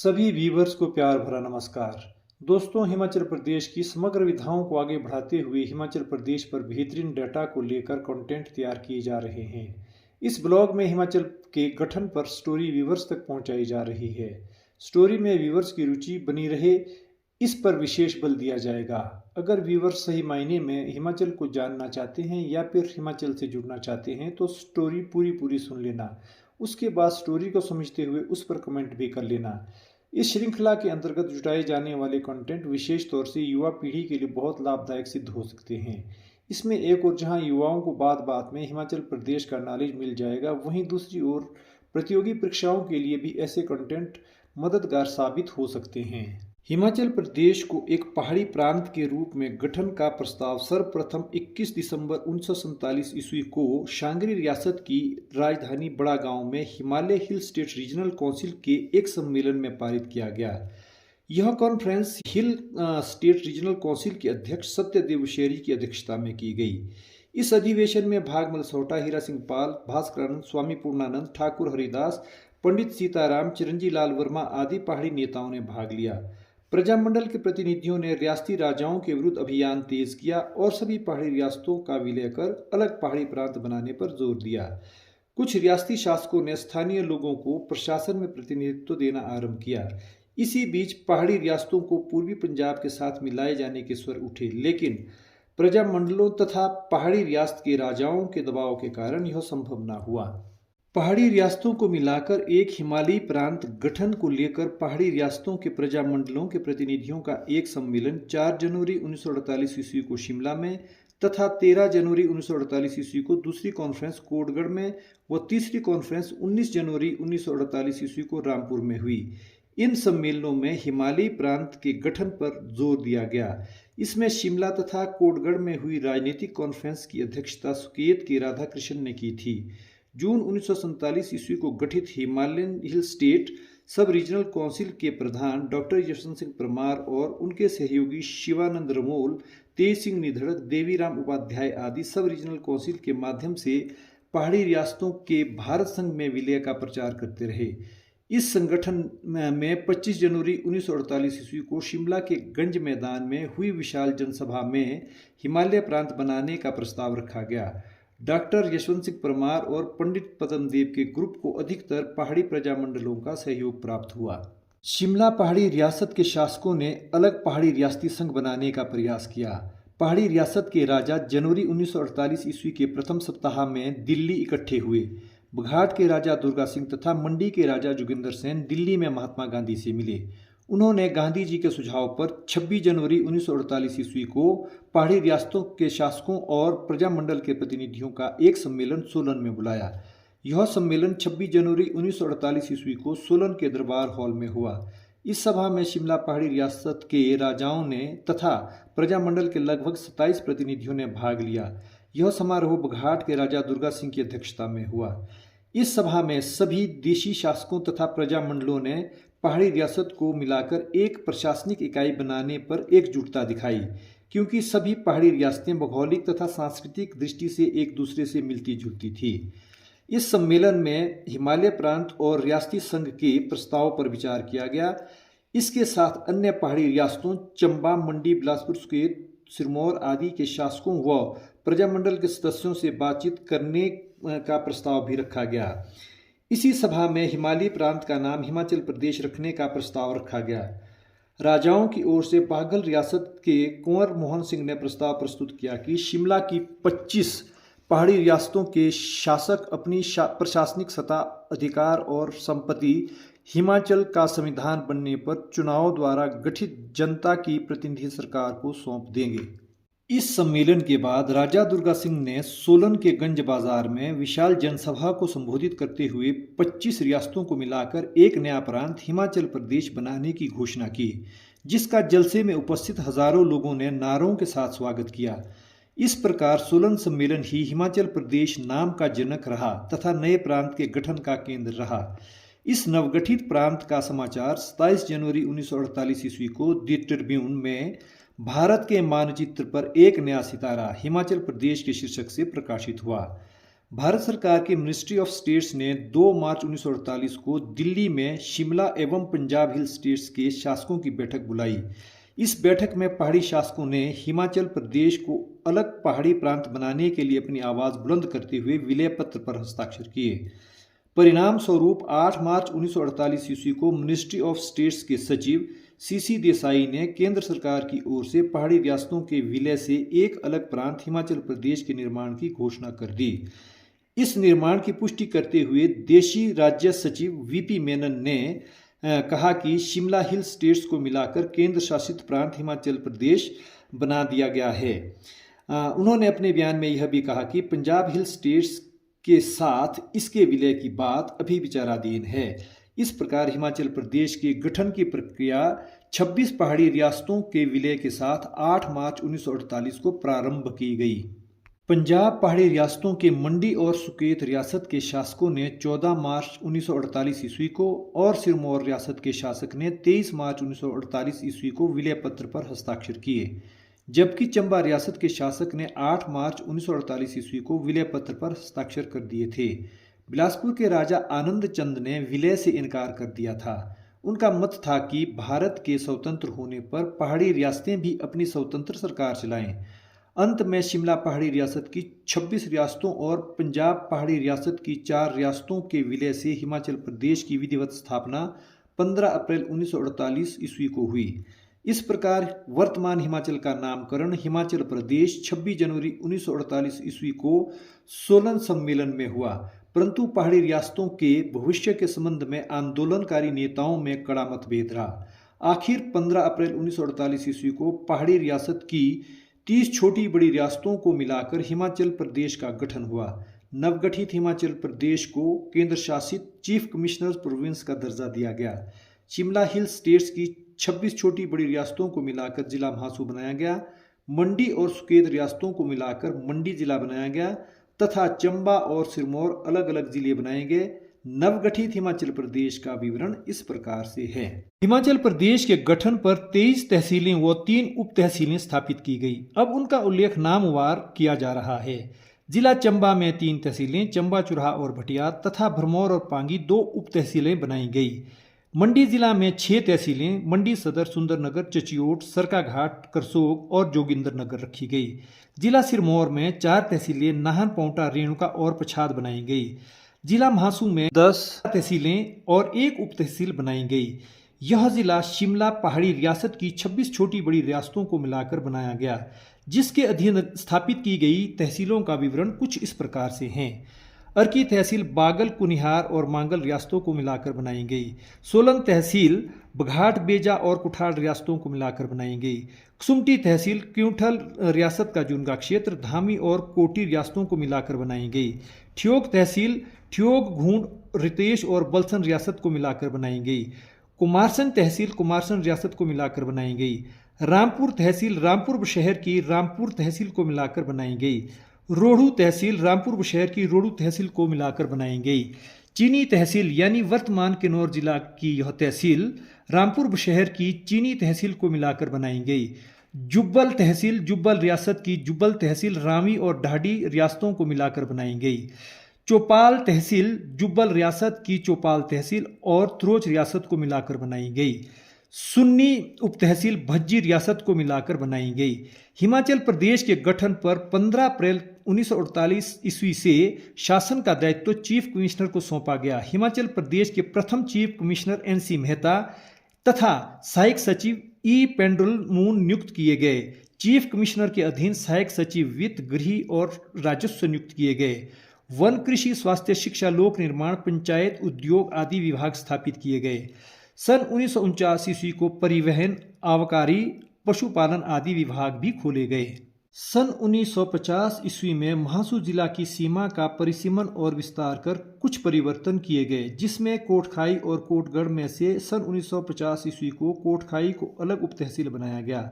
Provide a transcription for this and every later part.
सभी व्यूवर्स को प्यार भरा नमस्कार। दोस्तों, हिमाचल प्रदेश की समग्र विधाओं को आगे बढ़ाते हुए हिमाचल प्रदेश पर बेहतरीन डाटा को लेकर कंटेंट तैयार किए जा रहे हैं। इस ब्लॉग में हिमाचल के गठन पर स्टोरी व्यूवर्स तक पहुंचाई जा रही है। स्टोरी में व्यूवर्स की रुचि बनी रहे, इस पर विशेष बल दिया जाएगा। अगर व्यूवर्स सही मायने में हिमाचल को जानना चाहते हैं या फिर हिमाचल से जुड़ना चाहते हैं तो स्टोरी पूरी सुन लेना। उसके बाद स्टोरी को समझते हुए उस पर कमेंट भी कर लेना। इस श्रृंखला के अंतर्गत जुटाए जाने वाले कंटेंट विशेष तौर से युवा पीढ़ी के लिए बहुत लाभदायक सिद्ध हो सकते हैं। इसमें एक और जहां युवाओं को बात बात में हिमाचल प्रदेश का नॉलेज मिल जाएगा, वहीं दूसरी ओर प्रतियोगी परीक्षाओं के लिए भी ऐसे कंटेंट मददगार साबित हो सकते हैं। हिमाचल प्रदेश को एक पहाड़ी प्रांत के रूप में गठन का प्रस्ताव सर्वप्रथम 21 दिसंबर 1947 ईस्वी को शांगरी रियासत की राजधानी बड़ा गांव में Himalaya hill state regional council के एक सम्मेलन में पारित किया गया। यह conference hill state regional council के अध्यक्ष सत्यदेव शेरी की अध्यक्षता में की गई। इस अधिवेशन में भाग मलसोटा, हीरा सिंह पाल, भास्करानंद, स्वामी पूर्णानंद, ठाकुर हरिदास, पंडित सीताराम, चिरंजी लाल वर्मा आदि पहाड़ी नेताओं ने भाग लिया। प्रजामंडल के प्रतिनिधियों ने रियासती राजाओं के विरुद्ध अभियान तेज किया और सभी पहाड़ी रियासतों का विलय कर अलग पहाड़ी प्रांत बनाने पर जोर दिया। कुछ रियासती शासकों ने स्थानीय लोगों को प्रशासन में प्रतिनिधित्व देना आरंभ किया। इसी बीच पहाड़ी रियासतों को पूर्वी पंजाब के साथ मिलाए जाने के स्वर उठे, लेकिन प्रजामंडलों तथा पहाड़ी रियासत के राजाओं के दबाव के कारण यह संभव न हुआ। पहाड़ी रियासतों को मिलाकर एक हिमालयी प्रांत गठन को लेकर पहाड़ी रियासतों के प्रजामंडलों के प्रतिनिधियों का एक सम्मेलन 4 जनवरी 1948 ईस्वी को शिमला में तथा 13 जनवरी 1948 ईस्वी को दूसरी कॉन्फ्रेंस कोटगढ़ में व तीसरी कॉन्फ्रेंस 19 जनवरी 1948 ईस्वी को रामपुर में हुई। इन सम्मेलनों में हिमालयी प्रांत के गठन पर जोर दिया गया। इसमें शिमला तथा कोटगढ़ में हुई राजनीतिक कॉन्फ्रेंस की अध्यक्षता सुकेत के राधाकृष्ण ने की थी। जून 1947 ईस्वी को गठित हिमालयन हिल स्टेट सब रीजनल काउंसिल के प्रधान डॉक्टर यशवंत सिंह परमार और उनके सहयोगी शिवानंद रमोल, तेज सिंह निधड़क, देवीराम उपाध्याय आदि सब रीजनल काउंसिल के माध्यम से पहाड़ी रियासतों के भारत संघ में विलय का प्रचार करते रहे। इस संगठन में 25 जनवरी 1948 ईस्वी को शिमला के गंज मैदान में हुई विशाल जनसभा में हिमालय प्रांत बनाने का प्रस्ताव रखा गया। डॉक्टर यशवंत सिंह परमार और पंडित पद्मदेव के ग्रुप को अधिकतर पहाड़ी प्रजामंडलों का सहयोग प्राप्त हुआ। शिमला पहाड़ी रियासत के शासकों ने अलग पहाड़ी रियासती संघ बनाने का प्रयास किया। पहाड़ी रियासत के राजा जनवरी 1948 ईस्वी के प्रथम सप्ताह में दिल्ली इकट्ठे हुए। बघाट के राजा दुर्गा सिंह तथा मंडी के राजा जोगिंदर सेन दिल्ली में महात्मा गांधी से मिले। उन्होंने गांधी जी के सुझाव पर 26 जनवरी 1948 ईस्वी को पहाड़ी रियासतों के शासकों और प्रजामंडल के प्रतिनिधियों का एक सम्मेलन सोलन में बुलाया। यह सम्मेलन 26 जनवरी 1948 ईस्वी को सोलन के दरबार हॉल में हुआ। इस सभा में शिमला पहाड़ी रियासत के राजाओं ने तथा प्रजामंडल के लगभग 27 प्रतिनिधियों ने भाग लिया। यह समारोह बघाट के राजा दुर्गा सिंह की अध्यक्षता में हुआ। इस सभा में सभी देशी शासकों तथा प्रजामंडलों ने पहाड़ी रियासत को मिलाकर एक प्रशासनिक इकाई बनाने पर एकजुटता दिखाई, क्योंकि सभी पहाड़ी रियासतें भौगोलिक तथा सांस्कृतिक दृष्टि से एक दूसरे से मिलती जुलती थी। इस सम्मेलन में हिमालय प्रांत और रियासती संघ के प्रस्ताव पर विचार किया गया। इसके साथ अन्य पहाड़ी रियासतों चंबा, मंडी, बिलासपुर, सुकेत, सिरमौर आदि के शासकों व प्रजामंडल के सदस्यों से बातचीत करने का प्रस्ताव भी रखा गया। इसी सभा में हिमालयी प्रांत का नाम हिमाचल प्रदेश रखने का प्रस्ताव रखा गया। राजाओं की ओर से बाघल रियासत के कुंवर मोहन सिंह ने प्रस्ताव प्रस्तुत किया कि शिमला की 25 पहाड़ी रियासतों के शासक अपनी प्रशासनिक सत्ता, अधिकार और संपत्ति हिमाचल का संविधान बनने पर चुनाव द्वारा गठित जनता की प्रतिनिधि सरकार को सौंप देंगे। इस सम्मेलन के बाद राजा दुर्गा सिंह ने सोलन के गंज बाजार में विशाल जनसभा को संबोधित करते हुए 25 रियासतों को मिलाकर एक नया प्रांत हिमाचल प्रदेश बनाने की घोषणा की, जिसका जलसे में उपस्थित हजारों लोगों ने नारों के साथ स्वागत किया। इस प्रकार सोलन सम्मेलन ही हिमाचल प्रदेश नाम का जनक रहा तथा नए प्रांत के गठन का केंद्र रहा। इस नवगठित प्रांत का समाचार 27 जनवरी 1948 ईस्वी को द ट्रिब्यून में भारत के मानचित्र पर एक नया सितारा हिमाचल प्रदेश के शीर्षक से प्रकाशित हुआ। भारत सरकार के मिनिस्ट्री ऑफ स्टेट्स ने 2 मार्च 1948 को दिल्ली में शिमला एवं पंजाब हिल स्टेट्स के शासकों की बैठक बुलाई। इस बैठक में पहाड़ी शासकों ने हिमाचल प्रदेश को अलग पहाड़ी प्रांत बनाने के लिए अपनी आवाज़ बुलंद करते हुए विलय पत्र पर हस्ताक्षर किए। परिणाम स्वरूप 8 मार्च 1948 ईस्वी को मिनिस्ट्री ऑफ स्टेट्स के सचिव सीसी देसाई ने केंद्र सरकार की ओर से पहाड़ी रियासतों के विलय से एक अलग प्रांत हिमाचल प्रदेश के निर्माण की घोषणा कर दी। इस निर्माण की पुष्टि करते हुए देशी राज्य सचिव वीपी मेनन ने कहा कि शिमला हिल स्टेट्स को मिलाकर केंद्र शासित प्रांत हिमाचल प्रदेश बना दिया गया है। उन्होंने अपने बयान में यह भी कहा कि पंजाब हिल स्टेट्स के साथ इसके विलय की बात अभी विचाराधीन है। इस प्रकार हिमाचल प्रदेश के गठन की प्रक्रिया 26 पहाड़ी रियासतों के विलय के साथ 8 मार्च 1948 को प्रारंभ की गई। पंजाब पहाड़ी रियासतों के मंडी और सुकेत रियासत के शासकों ने 14 मार्च 1948 ईस्वी को और सिरमौर रियासत के शासक ने 23 मार्च 1948 ईस्वी को विलय पत्र पर हस्ताक्षर किए, जबकि चंबा रियासत के शासक ने 8 मार्च 1948 ईस्वी को विलय पत्र पर हस्ताक्षर कर दिए थे। बिलासपुर के राजा आनंद चंद ने विलय से इनकार कर दिया था। उनका मत था कि भारत के स्वतंत्र होने पर पहाड़ी रियासतें भी अपनी स्वतंत्र सरकार चलाएं। अंत में शिमला पहाड़ी रियासत की 26 रियासतों और पंजाब पहाड़ी रियासत की 4 रियासतों के विलय से हिमाचल प्रदेश की विधिवत स्थापना 15 अप्रैल 1948 ईस्वी को हुई। इस प्रकार वर्तमान हिमाचल का नामकरण हिमाचल प्रदेश 26 जनवरी 1948 ईस्वी को सोलन सम्मेलन में हुआ, परंतु पहाड़ी रियासतों के भविष्य के संबंध में आंदोलनकारी नेताओं में कड़ा मतभेद रहा। आखिर 15 अप्रैल 1948 ईस्वी को पहाड़ी रियासत की 30 छोटी बड़ी रियासतों को मिलाकर हिमाचल प्रदेश का गठन हुआ। नवगठित हिमाचल प्रदेश को केंद्र शासित चीफ कमिश्नर प्रोविंस का दर्जा दिया गया। शिमला हिल स्टेट्स की 26 छोटी बड़ी रियासतों को मिलाकर जिला म्हासू बनाया गया। मंडी और सुकेत रियासतों को मिलाकर मंडी जिला बनाया गया तथा चंबा और सिरमौर अलग अलग जिले बनाए गए। नवगठित हिमाचल प्रदेश का विवरण इस प्रकार से है। हिमाचल प्रदेश के गठन पर 23 तहसीलें व 3 उप तहसीलें स्थापित की गई। अब उनका उल्लेख नामवार किया जा रहा है। जिला चंबा में 3 तहसीलें चंबा, चुराह और भटिया तथा भरमौर और पांगी 2 उप तहसीलें बनाई गई। मंडी जिला में 6 तहसीलें मंडी सदर, सुंदरनगर, चचियोट, सरकाघाट, करसोग और जोगिंदरनगर रखी गई। जिला सिरमौर में 4 तहसीलें नाहन, पांवटा, रेणुका और पछाद बनाई गई। जिला म्हासू में 10 तहसीलें और 1 उप तहसील बनाई गई। यह जिला शिमला पहाड़ी रियासत की 26 छोटी बड़ी रियासतों को मिलाकर बनाया गया, जिसके अधीन स्थापित की गई तहसीलों का विवरण कुछ इस प्रकार से हैं। अर्की तहसील बागल, कुनिहार और मांगल रियासतों को मिलाकर बनाई गई। सोलन तहसील बघाट, बेजा और कुठाड़ रियासतों को मिलाकर बनाई गई। कसुम्पटी तहसील क्यूंठल रियासत का जुनगा क्षेत्र, धामी और कोटी रियासतों को मिलाकर बनाई गई। ठियोग तहसील ठियोग, घूंड, रितेश और बलसन रियासत को मिलाकर बनाई गई। कुमारसैन तहसील कुमारसैन रियासत को मिलाकर बनाई गई। रामपुर तहसील रामपुर शहर की रामपुर तहसील को मिलाकर बनाई गई। रोहड़ू तहसील रामपुर शहर की रोहड़ू तहसील को मिलाकर बनाई गई। चीनी तहसील यानी वर्तमान किन्नौर जिला की यह तहसील रामपुर शहर की चीनी तहसील को मिलाकर बनाई गई। जुब्बल तहसील जुब्बल रियासत की जुब्बल तहसील रावी और ढाडी रियासतों को मिलाकर बनाई गई। चौपाल तहसील जुब्बल रियासत की चौपाल तहसील और त्रोच रियासत को मिलाकर बनाई गई। सुन्नी उप तहसील भज्जी रियासत को मिलाकर बनाई गई। हिमाचल प्रदेश के गठन पर 15 अप्रैल 1948 ईस्वी से शासन का दायित्व चीफ कमिश्नर को सौंपा गया। हिमाचल प्रदेश के प्रथम चीफ कमिश्नर NC मेहता तथा सहायक सचिव E पेंडुलमून नियुक्त किए गए। चीफ कमिश्नर के अधीन सहायक सचिव वित्त, गृह और राजस्व नियुक्त किए गए। वन, कृषि, स्वास्थ्य, शिक्षा, लोक निर्माण, पंचायत, उद्योग आदि विभाग स्थापित किए गए। सन 1949 ईस्वी को परिवहन, आबकारी, पशुपालन आदि विभाग भी खोले गए। सन 1950 ईस्वी में म्हासू जिला की सीमा का परिसीमन और विस्तार कर कुछ परिवर्तन किए गए, जिसमें कोटखाई और कोटगढ़ में से सन 1950 ईस्वी को कोटखाई को अलग उप तहसील बनाया गया,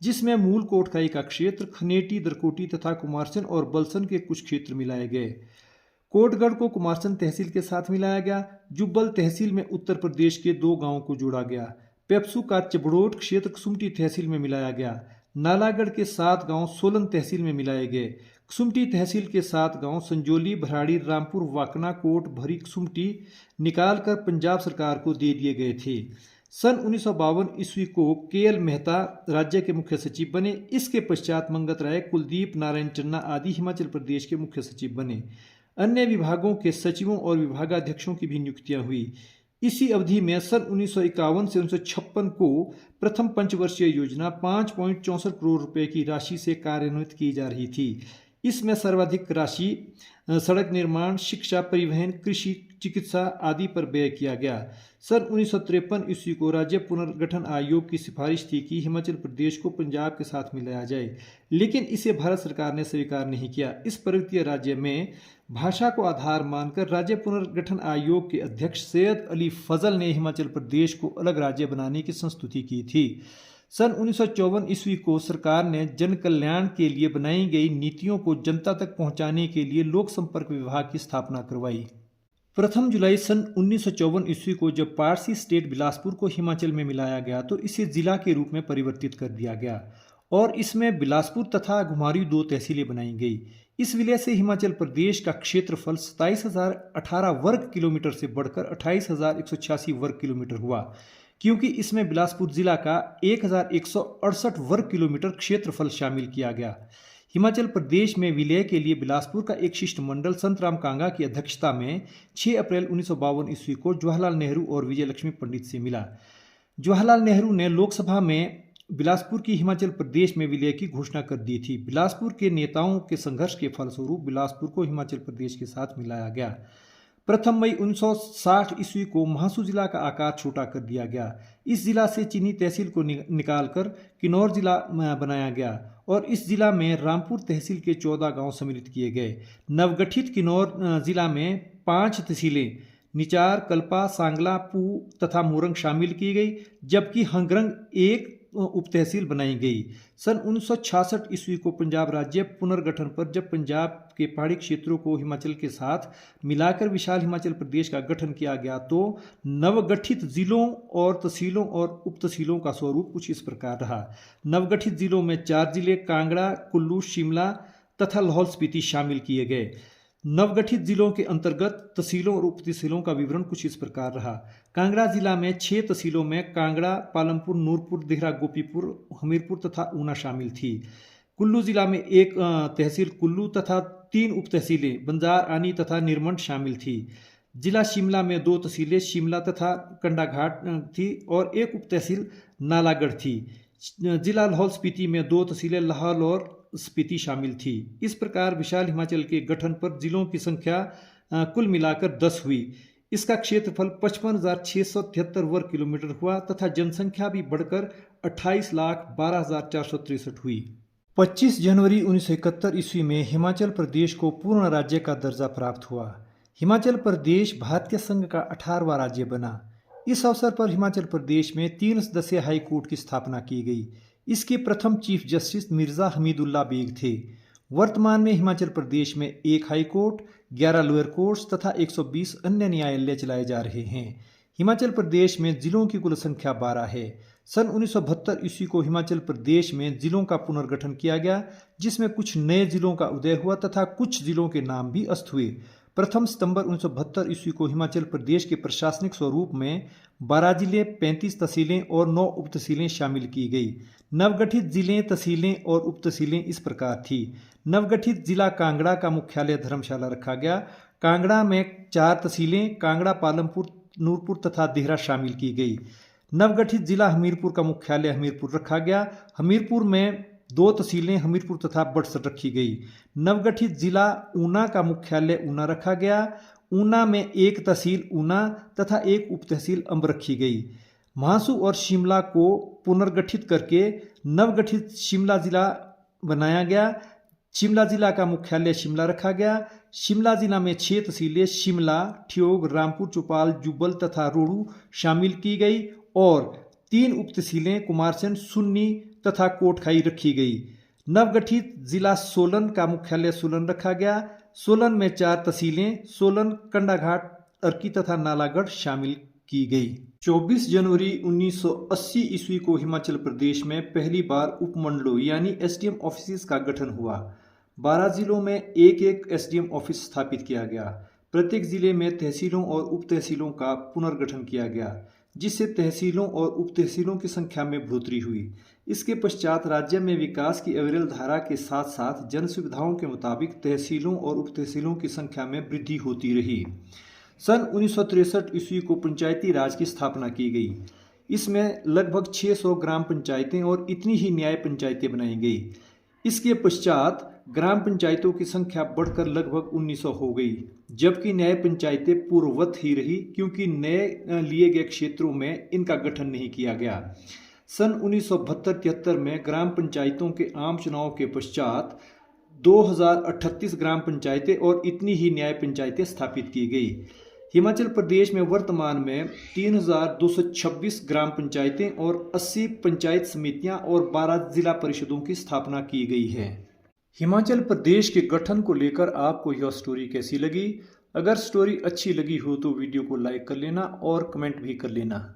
जिसमें मूल कोटखाई का क्षेत्र खनेटी, दरकोटी तथा कुमारसैन और बलसन के कुछ क्षेत्र मिलाए गए। कोटगढ़ को कुमारसैन तहसील के साथ मिलाया गया। जुब्बल तहसील में उत्तर प्रदेश के 2 गांवों को जोड़ा गया। पेप्सू का चबड़ोट क्षेत्र कसुम्पटी तहसील में मिलाया गया। नालागढ़ के 7 गांव सोलन तहसील में मिलाए गए। कसुम्पटी तहसील के 7 गांव संजोली, भराड़ी, रामपुर, वाकना, कोट, भरी, कसुम्पटी निकालकर पंजाब सरकार को दे दिए गए थे। सन 1952 ईस्वी को के.एल. मेहता राज्य के मुख्य सचिव बने। इसके पश्चात मंगत राय, कुलदीप नारायण चन्ना आदि हिमाचल प्रदेश के मुख्य सचिव बने। अन्य विभागों के सचिवों और विभागाध्यक्षों की भी नियुक्तियां हुई। इसी अवधि में सन 1951 से 1956 को प्रथम पंचवर्षीय योजना 5.64 करोड़ रुपए की राशि से कार्यान्वित की जा रही थी। इसमें सर्वाधिक राशि सड़क निर्माण, शिक्षा, परिवहन, कृषि, चिकित्सा आदि पर व्यय किया गया। सन 1953 ईस्वी को राज्य पुनर्गठन आयोग की सिफारिश थी कि हिमाचल प्रदेश को पंजाब के साथ मिलाया जाए, लेकिन इसे भारत सरकार ने स्वीकार नहीं किया। इस पर्वतीय राज्य में भाषा को आधार मानकर राज्य पुनर्गठन आयोग के अध्यक्ष सैयद अली फजल ने हिमाचल प्रदेश को अलग राज्य बनाने की संस्तुति की थी। सन 1954 ईस्वी को सरकार ने जन कल्याण के लिए बनाई गई नीतियों को जनता तक पहुंचाने के लिए लोक संपर्क विभाग की स्थापना करवाई। प्रथम जुलाई सन 1954 ईस्वी को जब पारसी स्टेट बिलासपुर को हिमाचल में मिलाया गया तो इसे जिला के रूप में परिवर्तित कर दिया गया और इसमें बिलासपुर तथा घुमारवीं 2 तहसीलें बनाई गई। इस विलय से हिमाचल प्रदेश का क्षेत्रफल 27,018 वर्ग किलोमीटर से बढ़कर 28,186 वर्ग किलोमीटर हुआ, क्योंकि इसमें बिलासपुर जिला का 1,168 वर्ग किलोमीटर क्षेत्रफल शामिल किया गया। हिमाचल प्रदेश में विलय के लिए बिलासपुर का एक शिष्टमंडल संतराम कांगा की अध्यक्षता में 6 अप्रैल 1952 ईस्वी को जवाहरलाल नेहरू और विजयलक्ष्मी पंडित से मिला। जवाहरलाल नेहरू ने लोकसभा में बिलासपुर की हिमाचल प्रदेश में विलय की घोषणा कर दी थी। बिलासपुर के नेताओं के संघर्ष के फलस्वरूप बिलासपुर को हिमाचल प्रदेश के साथ मिलाया गया। प्रथम मई 1960 ईस्वी को महासू जिला का आकार छोटा कर दिया गया। इस जिला से चीनी तहसील को निकालकर किन्नौर जिला बनाया गया और इस जिला में रामपुर तहसील के 14 गांव सम्मिलित किए गए। नवगठित किन्नौर जिला में 5 तहसीलें निचार, कल्पा, सांगला, पू तथा मोरंग शामिल की गई, जबकि हंगरंग एक उप तहसील बनाई गई। सन 1966 ईस्वी को पंजाब राज्य पुनर्गठन पर जब पंजाब के पहाड़ी क्षेत्रों को हिमाचल के साथ मिलाकर विशाल हिमाचल प्रदेश का गठन किया गया तो नवगठित जिलों और तहसीलों और उप तहसीलों का स्वरूप कुछ इस प्रकार रहा। नवगठित जिलों में 4 जिले कांगड़ा, कुल्लू, शिमला तथा लाहौल स्पीति शामिल किए गए। नवगठित जिलों के अंतर्गत तहसीलों और उप तहसीलों का विवरण कुछ इस प्रकार रहा। कांगड़ा जिला में 6 तहसीलों में कांगड़ा, पालमपुर, नूरपुर, देहरा, गोपीपुर, हमीरपुर तथा ऊना शामिल थी। कुल्लू जिला में 1 तहसील कुल्लू तथा 3 उप तहसीलें बंजार, आनी तथा निरमंड शामिल थी। जिला शिमला में 2 तहसीलें शिमला तथा कंडाघाट थी और 1 उप तहसील नालागढ़ थी। जिला लाहौल स्पीति में 2 तहसीलें लाहौल और स्पीति शामिल थी। इस प्रकार विशाल हिमाचल के गठन पर जिलों की संख्या कुल मिलाकर 10 हुई। इसका क्षेत्रफल 55,673 वर्ग किलोमीटर हुआ तथा जनसंख्या भी बढ़कर 28,12,463 हुई। 25 जनवरी 1971 ईस्वी में हिमाचल प्रदेश को पूर्ण राज्य का दर्जा प्राप्त हुआ। हिमाचल प्रदेश भारतीय संघ का 18वां राज्य बना। इस अवसर पर हिमाचल प्रदेश में 3 सदस्यीय हाई कोर्ट की स्थापना की गई। इसके प्रथम चीफ जस्टिस मिर्जा हमीदुल्ला बेग थे। वर्तमान में हिमाचल प्रदेश में 1 हाई कोर्ट, 11 लोअर कोर्ट्स तथा 120 अन्य न्यायालय चलाए जा रहे हैं। हिमाचल प्रदेश में जिलों की कुल संख्या 12 है। सन 1972 ईस्वी को हिमाचल प्रदेश में जिलों का पुनर्गठन किया गया, जिसमें कुछ नए जिलों का उदय हुआ तथा कुछ जिलों के नाम भी अस्त हुए। प्रथम सितंबर 1972 ईस्वी को हिमाचल प्रदेश के प्रशासनिक स्वरूप में 12 जिले, 35 तहसीलें और 9 उप तहसीलें शामिल की गई। नवगठित जिले, तहसीलें और उप तहसीलें इस प्रकार थी। नवगठित जिला कांगड़ा का मुख्यालय धर्मशाला रखा गया। कांगड़ा में 4 तहसीलें कांगड़ा, पालमपुर, नूरपुर तथा देहरा शामिल की गई। नवगठित जिला हमीरपुर का मुख्यालय हमीरपुर रखा गया। हमीरपुर में 2 तहसीलें हमीरपुर तथा बड़सर रखी गई। नवगठित जिला ऊना का मुख्यालय ऊना रखा गया। ऊना में 1 तहसील ऊना तथा 1 उप तहसील अम्ब रखी गई। महासू और शिमला को पुनर्गठित करके नवगठित शिमला जिला बनाया गया। शिमला जिला का मुख्यालय शिमला रखा गया। शिमला जिला में 6 तहसीलें शिमला, ठियोग, रामपुर, चौपाल, जुब्बल तथा रोहडू शामिल की गई और 3 उप तहसीलें कुमारसैन, सुन्नी तथा कोटखाई रखी गई। नवगठित जिला सोलन का मुख्यालय सोलन रखा गया। सोलन में 4 तहसीलें सोलन, कंडाघाट, अर्की तथा नालागढ़ शामिल की गई। 24 जनवरी 1980 ईस्वी को हिमाचल प्रदेश में पहली बार उपमंडलों यानी एसडीएम ऑफिस का गठन हुआ। 12 जिलों में एक एक एसडीएम ऑफिस स्थापित किया गया। प्रत्येक जिले में तहसीलों और उप तहसीलों का पुनर्गठन किया गया, जिससे तहसीलों और उप तहसीलों की संख्या में बढ़ोतरी हुई। इसके पश्चात राज्य में विकास की अविरल धारा के साथ साथ जन सुविधाओं के मुताबिक तहसीलों और उप तहसीलों की संख्या में वृद्धि होती रही। सन 1963 ईस्वी को पंचायती राज की स्थापना की गई। इसमें लगभग 600 ग्राम पंचायतें और इतनी ही न्याय पंचायतें बनाई गई। इसके पश्चात ग्राम पंचायतों की संख्या बढ़कर लगभग 1900 हो गई, जबकि न्याय पंचायतें पूर्ववत ही रही, क्योंकि नए लिए गए क्षेत्रों में इनका गठन नहीं किया गया। सन 1972-73 में ग्राम पंचायतों के आम चुनाव के पश्चात 2038 ग्राम पंचायतें और इतनी ही न्याय पंचायतें स्थापित की गई। हिमाचल प्रदेश में वर्तमान में 3226 ग्राम पंचायतें और 80 पंचायत समितियां और 12 जिला परिषदों की स्थापना की गई है। हिमाचल प्रदेश के गठन को लेकर आपको यह स्टोरी कैसी लगी? अगर स्टोरी अच्छी लगी हो तो वीडियो को लाइक कर लेना और कमेंट भी कर लेना।